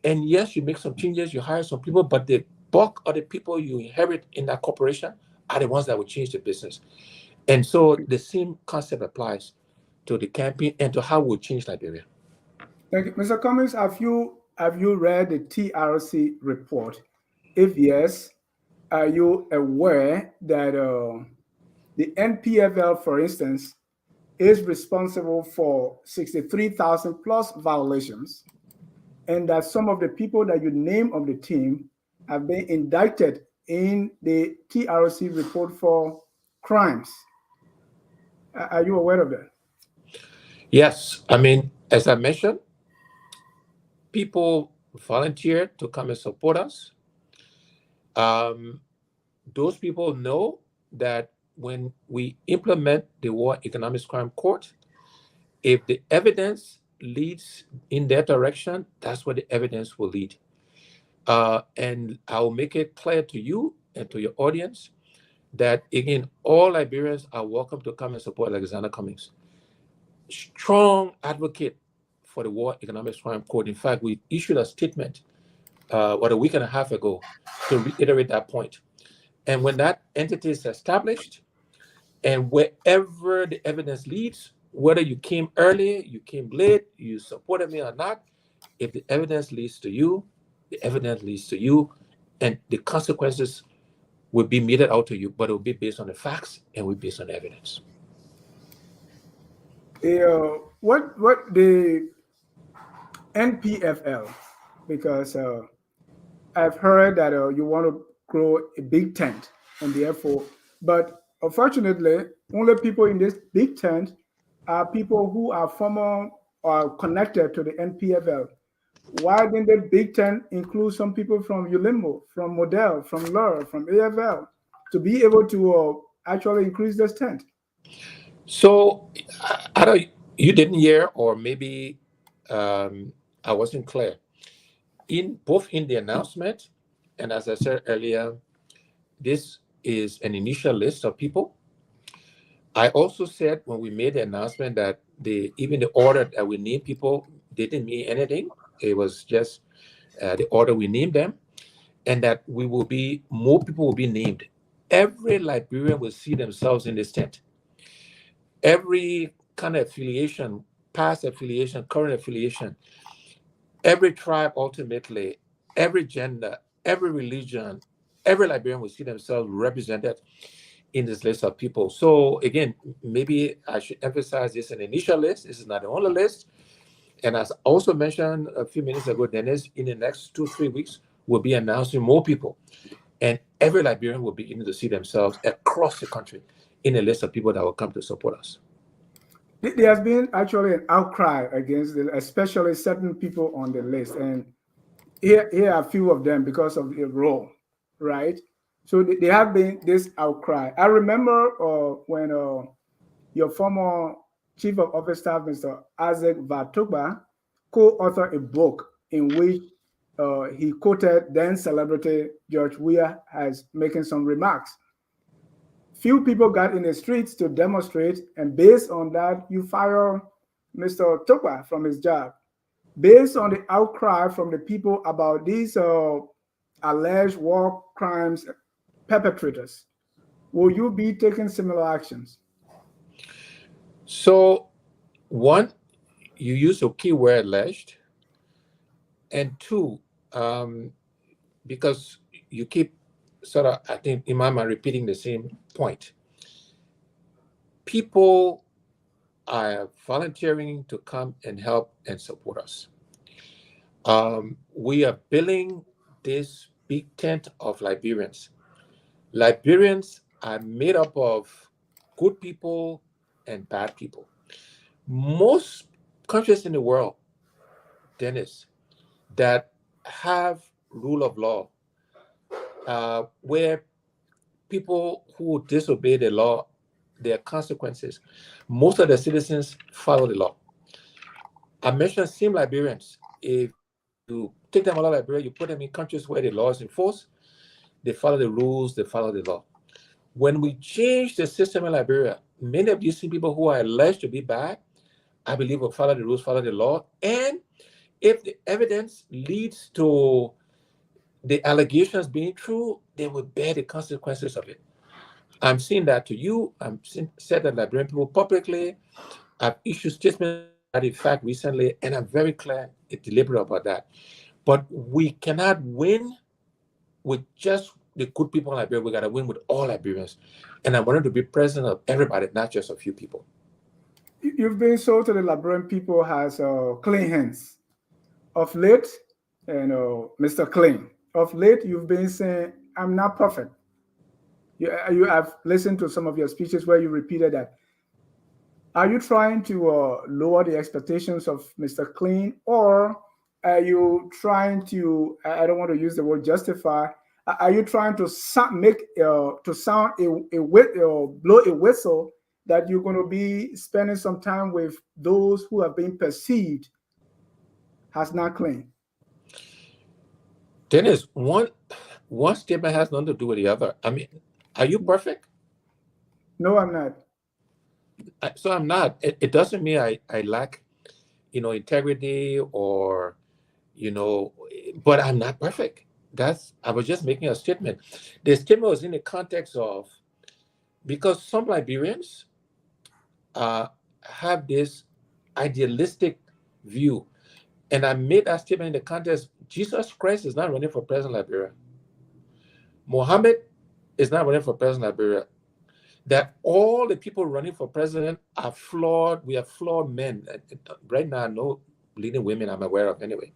And yes, you make some changes, you hire some people, but the bulk of the people you inherit in that corporation are the ones that will change the business. And so the same concept applies to the campaign and to how we'll change Liberia. Thank you. Mr. Cummings, have you read the TRC report? If yes, are you aware that the NPFL, for instance, is responsible for 63,000 plus violations, and that some of the people that you name on the team have been indicted in the TRC report for crimes? Are you aware of that? Yes, I mean, as I mentioned, people volunteer to come and support us. Those people know that when we implement the War Economic Crime Court, if the evidence leads in that direction, that's where the evidence will lead. And I'll make it clear to you and to your audience that, again, all Liberians are welcome to come and support Alexander Cummings. Strong advocate for the War Economic Crime Code. In fact, we issued a statement about a week and a half ago to reiterate that point. And when that entity is established, and wherever the evidence leads, whether you came early, you came late, you supported me or not, if the evidence leads to you, the evidence leads to you, and the consequences will be meted out to you, but it will be based on the facts and will be based on the evidence. What the NPFL, because I've heard that you want to grow a big tent, and therefore, but unfortunately, only people in this big tent are people who are former or connected to the NPFL. Why didn't the big tent include some people from ULIMO, from Model, from LUR, from AFL, to be able to actually increase this tent? So I don't, you didn't hear, or maybe I wasn't clear. In both in the announcement, and as I said earlier, this is an initial list of people. I also said when we made the announcement that even the order that we named people didn't mean anything. It was just the order we named them, and that more people will be named. Every Liberian will see themselves in this tent. Every kind of affiliation, past affiliation, current affiliation, every tribe ultimately, every gender, every religion, every Liberian will see themselves represented in this list of people. So again, maybe I should emphasize this is an initial list. This is not the only list. And as I also mentioned a few minutes ago, Dennis, in the next 2-3 weeks, we'll be announcing more people. And every Liberian will be able to see themselves across the country in a list of people that will come to support us. There has been actually an outcry against especially certain people on the list. And here are a few of them because of the role, right? So there have been this outcry. I remember when your former Chief of Office Staff, Mr. Isaac Vatuba, co-authored a book in which he quoted then celebrity George Weah as making some remarks. Few people got in the streets to demonstrate, and based on that, you fire Mr. Tukwa from his job. Based on the outcry from the people about these alleged war crimes perpetrators, will you be taking similar actions? So, one, you use a keyword alleged, and two, because you keep sort of, I think, in my mind, repeating the same point. People are volunteering to come and help and support us. We are building this big tent of Liberians. Liberians are made up of good people and bad people. Most countries in the world, Dennis, that have rule of law, where people who disobey the law there are consequences. Most of the citizens follow the law. I mentioned same Liberians. If you take them out of Liberia, you put them in countries where the law is enforced, they follow the rules, they follow the law. When we change the system in Liberia, many of these people who are alleged to be bad, I believe will follow the rules, follow the law. And if the evidence leads to the allegations being true, they will bear the consequences of it. I'm saying that to you. I'm said that Liberian people publicly. I've issued statements that in fact recently, and I'm very clear and deliberate about that. But we cannot win with just the good people in Liberia. We got to win with all Liberians. And I wanted to be president of everybody, not just a few people. You've been sold to the Liberian people as clean hands. Of late, and Mr. Clean, of late, you've been saying, I'm not perfect. You have listened to some of your speeches where you repeated that. Are you trying to lower the expectations of Mr. Clean, or are you trying to, I don't want to use the word justify, are you trying to blow a whistle that you're going to be spending some time with those who have been perceived as not clean? Dennis, one statement has nothing to do with the other. I mean, are you perfect? No, I'm not. So I'm not. It doesn't mean I lack, integrity or, but I'm not perfect. I was just making a statement. The statement was in the context of, because some Liberians have this idealistic view. And I made that statement in the context, Jesus Christ is not running for president of Liberia. Muhammad is not running for president of Liberia. That all the people running for president are flawed. We are flawed men. Right now, no leading women I'm aware of anyway.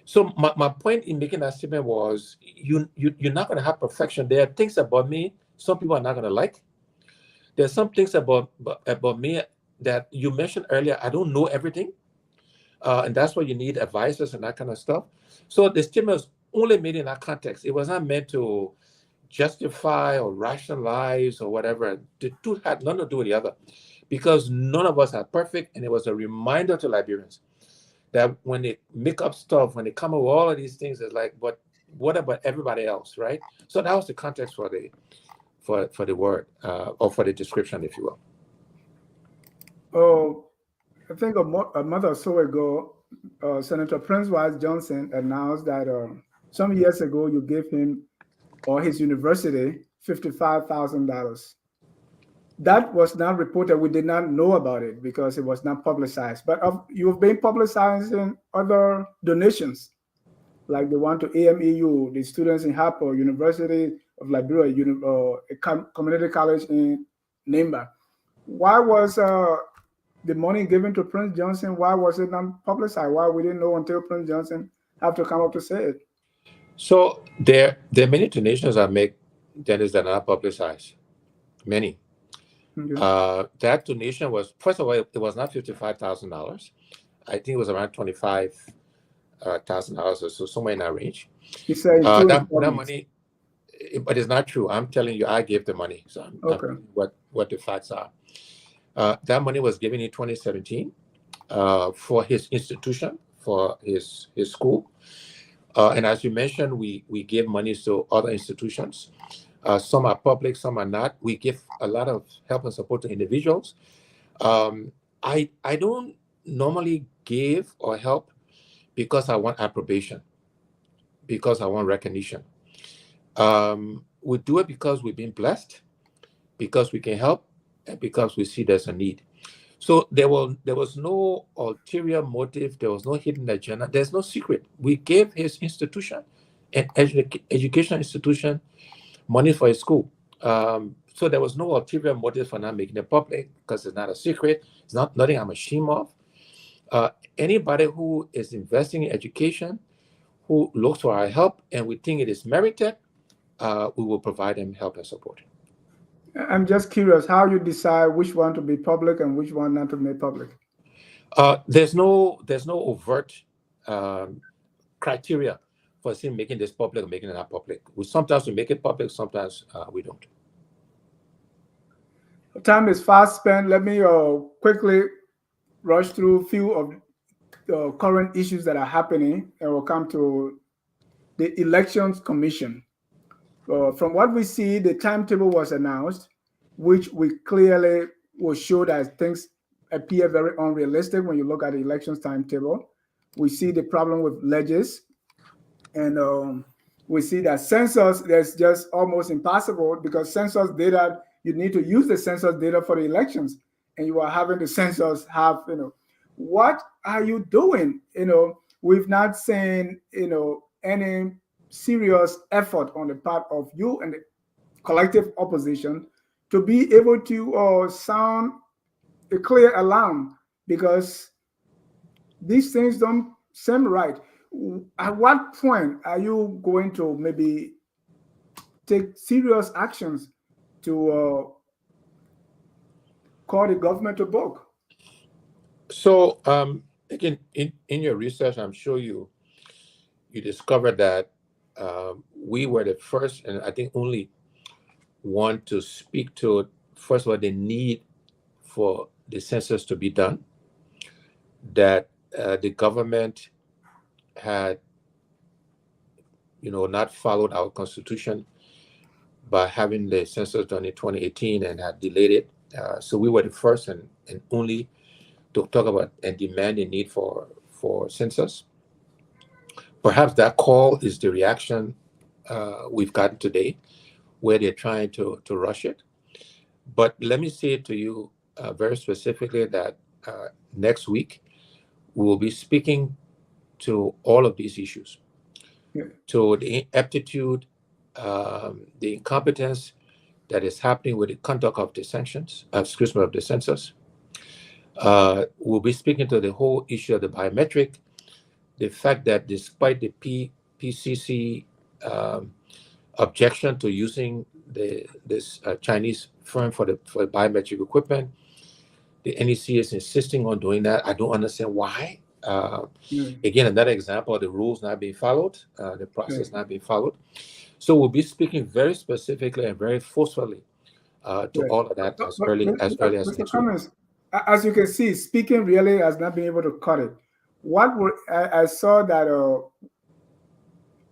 So my point in making that statement was, you're not going to have perfection. There are things about me some people are not going to like. There's some things about me that you mentioned earlier. I don't know everything. And that's why you need advisors and that kind of stuff. So the statement was only made in that context. It was not meant to justify or rationalize or whatever. The two had nothing to do with the other, because none of us are perfect. And it was a reminder to Liberians that when they make up stuff, when they come up with all of these things, it's like, but what about everybody else, right? So that was the context for the word or for the description, if you will. Oh, I think a month or so ago, Senator Prince Wise Johnson announced that some years ago you gave him or his university $55,000. That was not reported. We did not know about it because it was not publicized. But you've been publicizing other donations, like the one to AMEU, the students in Harper, University of Liberia, a community college in Nimba. Why was the money given to Prince Johnson? Why was it not publicized? Why we didn't know until Prince Johnson have to come up to say it? So there are many donations I make, Dennis, that are not publicized. Many. Okay. That donation was, first of all, it was not $55,000. I think it was around $25,000 or so, somewhere in that range. You say that money, but it's not true. I'm telling you, I gave the money. So okay. What the facts are. That money was given in 2017 for his institution, for his school. And as you mentioned, we give money to other institutions. Some are public, some are not. We give a lot of help and support to individuals. I don't normally give or help because I want approbation, because I want recognition. We do it because we've been blessed, because we can help, and because we see there's a need. So there was no ulterior motive. There was no hidden agenda. There's no secret. We gave his institution, an education institution, money for his school. So there was no ulterior motive for not making it public, because it's not a secret. It's nothing I'm ashamed of. Anybody who is investing in education, who looks for our help, and we think it is merited, we will provide them help and support. I'm just curious how you decide which one to be public and which one not to make public. There's no overt criteria for saying making this public or making it not public. Sometimes we make it public, sometimes we don't. time is fast spent. Let me quickly rush through a few of the current issues that are happening, and we'll come to the Elections Commission. From what we see, the timetable was announced, which we clearly will show that things appear very unrealistic when you look at the elections timetable. We see the problem with ledges, and we see that census that's just almost impossible because census data, you need to use the census data for the elections, and you are having the census have, what are you doing? We've not seen, any serious effort on the part of you and the collective opposition to be able to sound a clear alarm, because these things don't seem right. At what point are you going to maybe take serious actions to call the government to book? So, again, in your research, I'm sure you discovered that we were the first, and I think only one, to speak to, first of all, the need for the census to be done, that the government had, not followed our constitution by having the census done in 2018 and had delayed it. So we were the first and only to talk about and demand the need for census. Perhaps that call is the reaction we've gotten today, where they're trying to rush it. But let me say to you very specifically that next week we will be speaking to all of these issues, to the ineptitude, the incompetence that is happening with the conduct of the sanctions, of the census. We'll be speaking to the whole issue of the biometric, the fact that despite the PCC objection to using this Chinese firm for the biometric equipment, the NEC is insisting on doing that. I don't understand why. Again, another example of the rules not being followed, the process not being followed. So we'll be speaking very specifically and very forcefully to all of that as early as next week. As you can see, speaking really has not been able to cut it. I saw that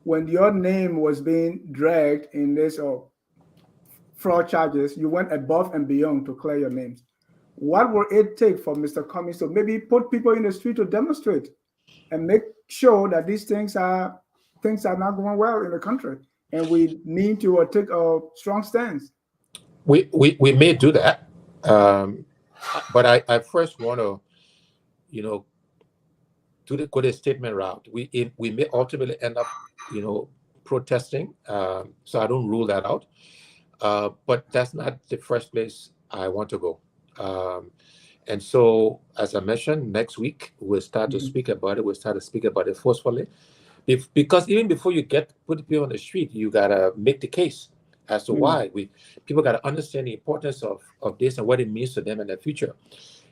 when your name was being dragged in this fraud charges, you went above and beyond to clear your names. What will it take for Mr. Cummings to maybe put people in the street to demonstrate and make sure that these things are not going well in the country, and we need to take a strong stance? We may do that, but I first want to, go the statement route. We may ultimately end up, protesting. So I don't rule that out. But that's not the first place I want to go. And so, as I mentioned, next week we'll start to speak about it. We'll start to speak about it forcefully, because even before you put people on the street, you gotta make the case as to why people gotta understand the importance of this and what it means to them in the future.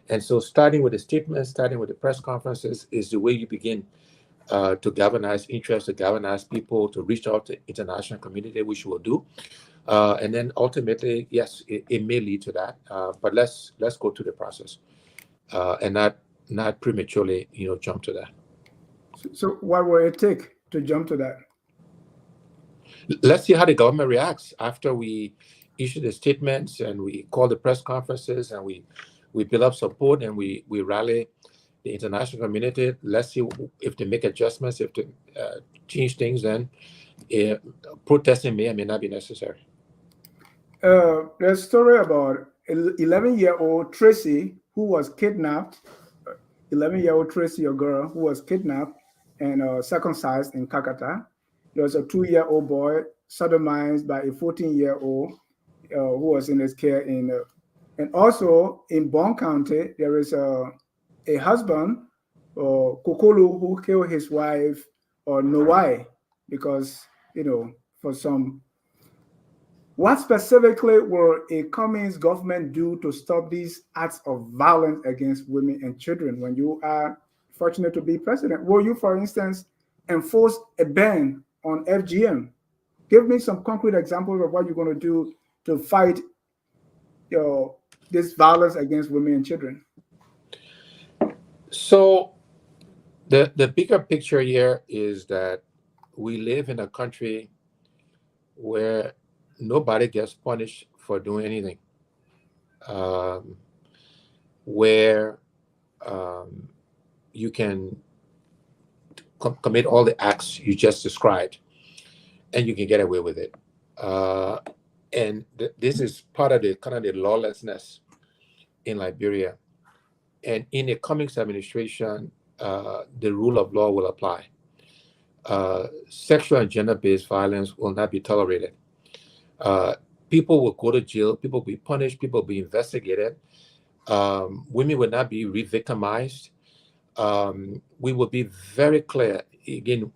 And so, starting with the statements, starting with the press conferences, is the way you begin to galvanize interest, to galvanize people, to reach out to the international community, which we'll do. And then ultimately, yes, it may lead to that. But let's go through the process and not prematurely, jump to that. So what will it take to jump to that? Let's see how the government reacts after we issue the statements and we call the press conferences and we build up support and we rally the international community. Let's see if they make adjustments, if they change things, then protesting may or may not be necessary. There's a story about 11-year-old Tracy who was kidnapped. 11-year-old Tracy, a girl who was kidnapped and circumcised in Calcutta. There was a 2-year-old boy sodomized by a 14-year-old who was in his care. And also in Bond County, there is a husband, Kokolu, who killed his wife, Noai, because, for some. What specifically will a Cummings government do to stop these acts of violence against women and children when you are fortunate to be president? Will you, for instance, enforce a ban on FGM? Give me some concrete examples of what you're going to do to fight this violence against women and children? So the bigger picture here is that we live in a country where nobody gets punished for doing anything, um, where you can commit all the acts you just described, and you can get away with it. Uh, and this is part of the kind of the lawlessness in Liberia. And in the Cummings administration, the rule of law will apply. Sexual and gender-based violence will not be tolerated. People will go to jail. People will be punished. People will be investigated. Women will not be re-victimized. We will be very clear. Again,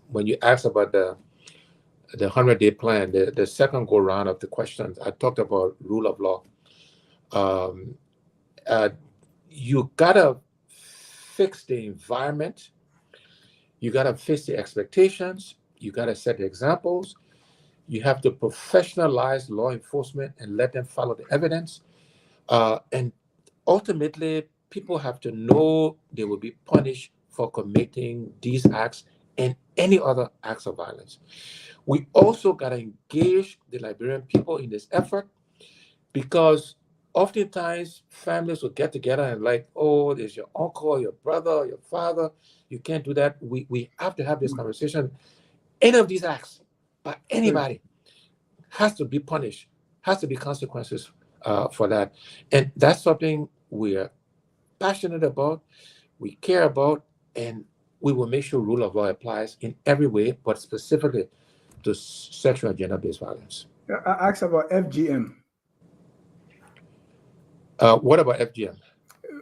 when you ask about the 100-day plan, the second go round of the questions, I talked about rule of law. You gotta fix the environment. You gotta fix the expectations. You gotta set the examples. You have to professionalize law enforcement and let them follow the evidence. And ultimately, people have to know they will be punished for committing these acts and any other acts of violence. We also got to engage the Liberian people in this effort, because oftentimes families will get together and like, oh, there's your uncle, your brother, your father. You can't do that. We have to have this conversation. Any of these acts by anybody has to be punished, has to be consequences for that. And that's something we're passionate about, we care about, and we will make sure rule of law applies in every way, but specifically to sexual and gender-based violence. I asked about FGM. What about FGM?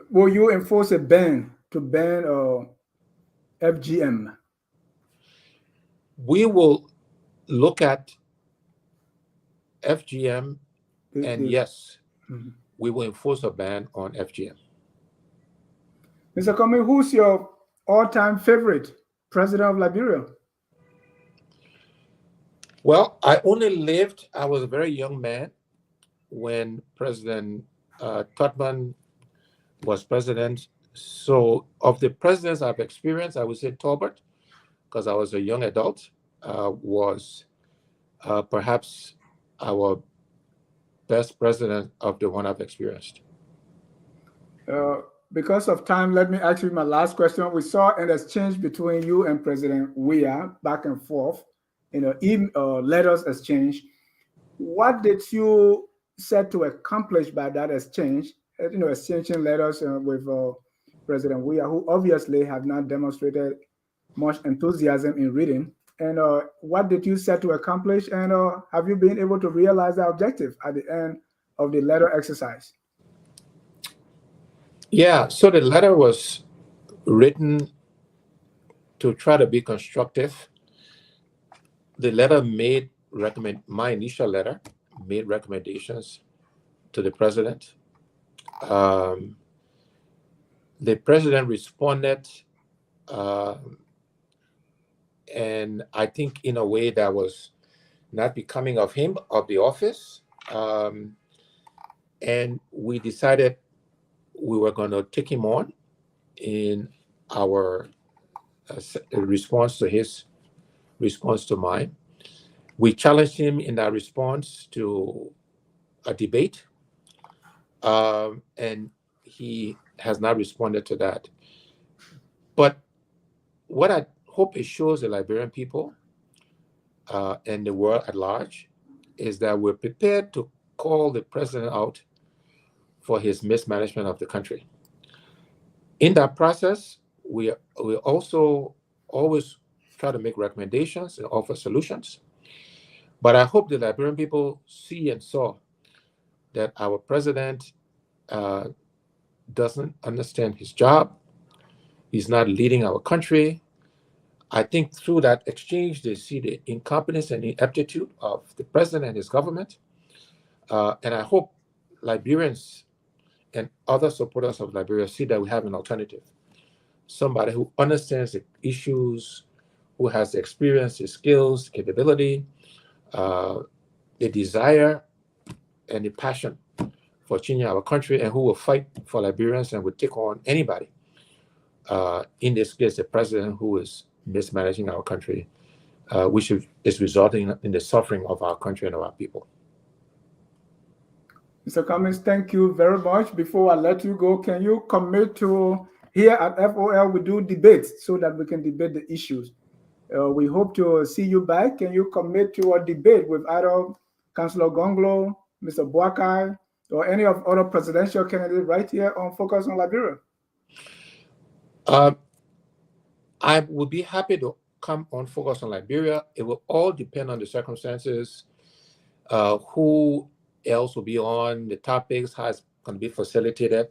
Will you enforce a ban to ban FGM? We will look at FGM, and yes, we will enforce a ban on FGM. Mr. Cummings, who's your all-time favorite president of Liberia? Well, I was a very young man when President Tubman was president. So of the presidents I've experienced, I would say Tolbert, because I was a young adult, was perhaps our best president of the one I've experienced. Because of time, let me ask you my last question. We saw an exchange between you and President Weah back and forth, letters exchange. What did you set to accomplish by that exchange? Exchanging letters with President Weah, who obviously have not demonstrated much enthusiasm in reading. And what did you set to accomplish? And have you been able to realize the objective at the end of the letter exercise? Yeah, so the letter was written to try to be constructive. The letter my initial letter made recommendations to the president. The president responded, and I think in a way that was not becoming of him, of the office. And we decided we were going to take him on in our response to his response to mine. We challenged him in that response to a debate, and he has not responded to that. But what I hope it shows the Liberian people and the world at large is that we're prepared to call the president out for his mismanagement of the country. In that process, we also always try to make recommendations and offer solutions. But I hope the Liberian people see and saw that our president doesn't understand his job. He's not leading our country. I think through that exchange, they see the incompetence and ineptitude of the president and his government. And I hope Liberians and other supporters of Liberia see that we have an alternative. Somebody who understands the issues, who has the experience, the skills, capability, the desire, and the passion for changing our country and who will fight for Liberians and will take on anybody. In this case, the president who is mismanaging our country, which is resulting in the suffering of our country and of our people. Mr. Cummings, thank you very much. Before I let you go, can you commit to here at FOL we do debates so that we can debate the issues? We hope to see you back. Can you commit to a debate with either Councillor Gonglo, Mr. Boakai, or any of other presidential candidates right here on Focus on Liberia? I would be happy to come on Focus on Liberia. It will all depend on the circumstances, who else will be on, the topics, how it's going to be facilitated.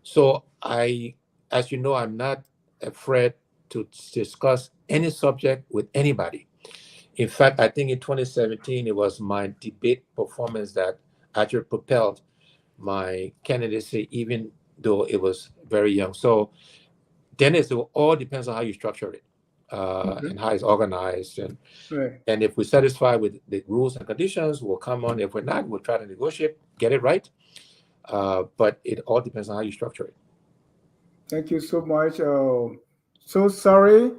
So as you know, I'm not afraid to discuss any subject with anybody. In fact, I think in 2017, it was my debate performance that actually propelled my candidacy, even though it was very young. So Dennis, it all depends on how you structure it and how it's organized. And if we're satisfied with the rules and conditions, we'll come on. If we're not, we'll try to negotiate, get it right. But it all depends on how you structure it. Thank you so much. So sorry.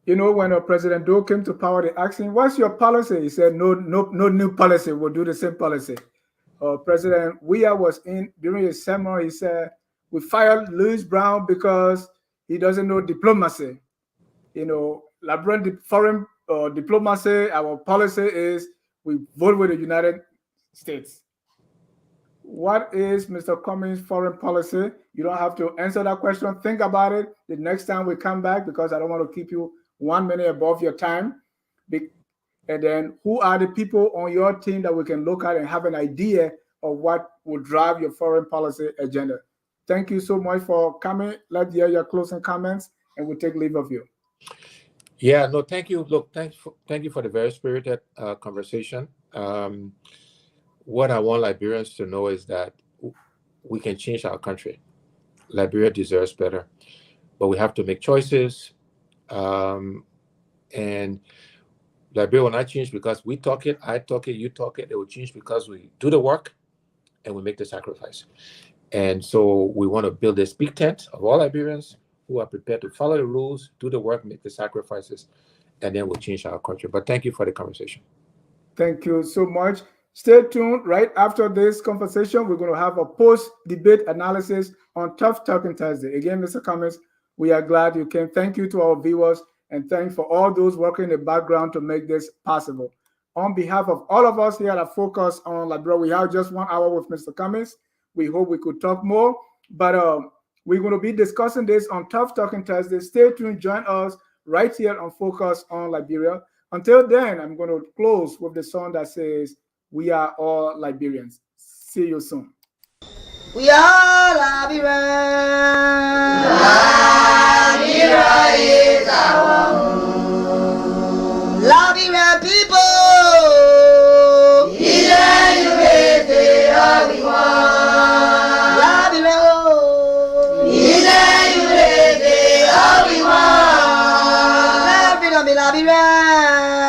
You know, when President Doe came to power, they asked him, "What's your policy?" He said, "No new policy. We'll do the same policy." President Weah was in during his sermon. He said, "We fired Louis Brown because he doesn't know diplomacy." You know, Liberian foreign diplomacy. Our policy is we vote with the United States. What is Mr. Cummings' foreign policy? You don't have to answer that question. Think about it the next time we come back, because I don't want to keep you 1 minute above your time. And then who are the people on your team that we can look at and have an idea of what will drive your foreign policy agenda? Thank you so much for coming. Let's hear your closing comments and we'll take leave of you. Yeah, no, thank you. Look, thank you for the very spirited conversation. What I want Liberians to know is that we can change our country. Liberia deserves better, but we have to make choices. And Liberia will not change because we talk it, I talk it, you talk it. It will change because we do the work and we make the sacrifice. And so we want to build this big tent of all Liberians who are prepared to follow the rules, do the work, make the sacrifices, and then we'll change our country. But thank you for the conversation. Thank you so much. Stay tuned. Right after this conversation, we're going to have a post-debate analysis on Tough Talking Thursday. Again, Mr. Cummings, we are glad you came. Thank you to our viewers, and thanks for all those working in the background to make this possible. On behalf of all of us here at Focus on Liberia, we have just 1 hour with Mr. Cummings. We hope we could talk more, but we're going to be discussing this on Tough Talking Thursday. Stay tuned. Join us right here on Focus on Liberia. Until then, I'm going to close with the song that says, "We are all Liberians." See you soon. We are Liberians. Liberia is our home. Liberian people. Liberia.